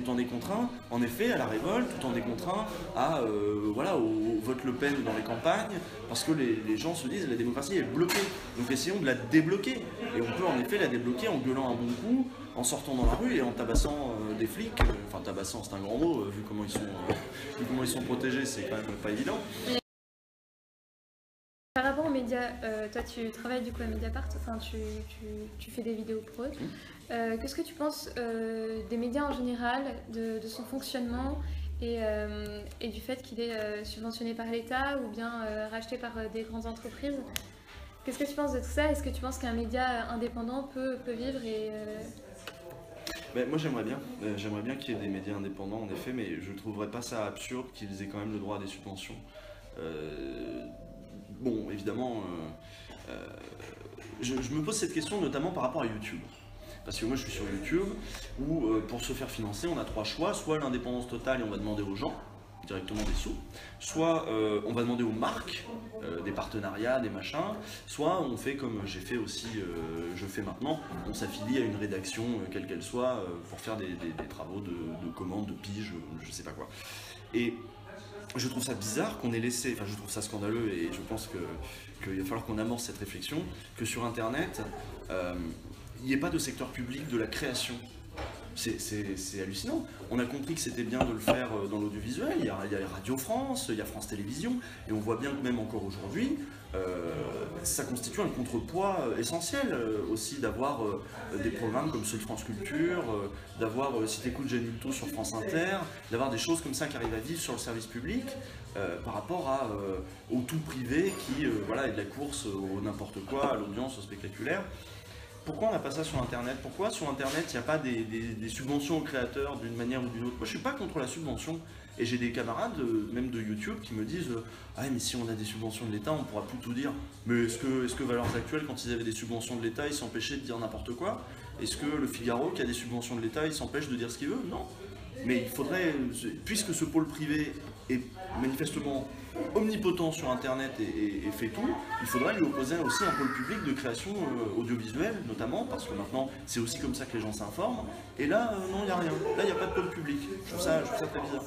Tout en est contraint, en effet, à la révolte, tout en est contraint à, voilà, au vote Le Pen dans les campagnes, parce que les gens se disent la démocratie est bloquée. Donc essayons de la débloquer. Et on peut en effet la débloquer en gueulant un bon coup, en sortant dans la rue et en tabassant des flics. Enfin, tabassant, c'est un grand mot, vu comment ils sont protégés, c'est quand même pas évident. Par rapport aux médias, toi tu travailles du coup à Mediapart, enfin tu fais des vidéos pour eux. Qu'est-ce que tu penses des médias en général, de son fonctionnement et du fait qu'il est subventionné par l'État ou bien racheté par des grandes entreprises? Qu'est-ce que tu penses de tout ça? Est-ce que tu penses qu'un média indépendant peut vivre Moi j'aimerais bien qu'il y ait des médias indépendants en effet, mais je ne trouverais pas ça absurde qu'ils aient quand même le droit à des subventions. Bon, évidemment, je me pose cette question notamment par rapport à YouTube. Parce que moi je suis sur YouTube, où pour se faire financer, on a trois choix. Soit l'indépendance totale et on va demander aux gens directement des sous, soit on va demander aux marques des partenariats, des machins, soit on fait comme j'ai fait aussi, je fais maintenant, on s'affilie à une rédaction, quelle qu'elle soit, pour faire des travaux de commandes, de pige, je sais pas quoi. Et je trouve ça bizarre qu'on ait laissé, enfin je trouve ça scandaleux et je pense qu'il va falloir qu'on amorce cette réflexion, que sur Internet, il n'y ait pas de secteur public de la création. C'est hallucinant. On a compris que c'était bien de le faire dans l'audiovisuel, il y a Radio France, il y a France Télévisions, et on voit bien que même encore aujourd'hui, ça constitue un contrepoids essentiel aussi d'avoir des programmes comme ceux de France Culture, d'avoir, si tu écoutes Jeanne Houto sur France Inter, d'avoir des choses comme ça qui arrivent à vivre sur le service public par rapport au tout privé qui voilà, est de la course au n'importe quoi, à l'audience, au spectaculaire. Pourquoi on n'a pas ça sur Internet? Pourquoi sur Internet il n'y a pas des subventions aux créateurs d'une manière ou d'une autre? Moi je suis pas contre la subvention et j'ai des camarades, même de YouTube, qui me disent ah mais si on a des subventions de l'État on pourra plus tout dire. Mais est-ce que Valeurs Actuelles, quand ils avaient des subventions de l'État, ils s'empêchaient de dire n'importe quoi? Est-ce que Le Figaro, qui a des subventions de l'État, il s'empêche de dire ce qu'il veut? Non. Mais il faudrait, puisque ce pôle privé est manifestement omnipotent sur Internet et fait tout, il faudrait lui opposer aussi un pôle public de création audiovisuelle, notamment, parce que maintenant, c'est aussi comme ça que les gens s'informent. Et là, non, il n'y a rien. Là, il n'y a pas de pôle public. Je trouve ça très bizarre.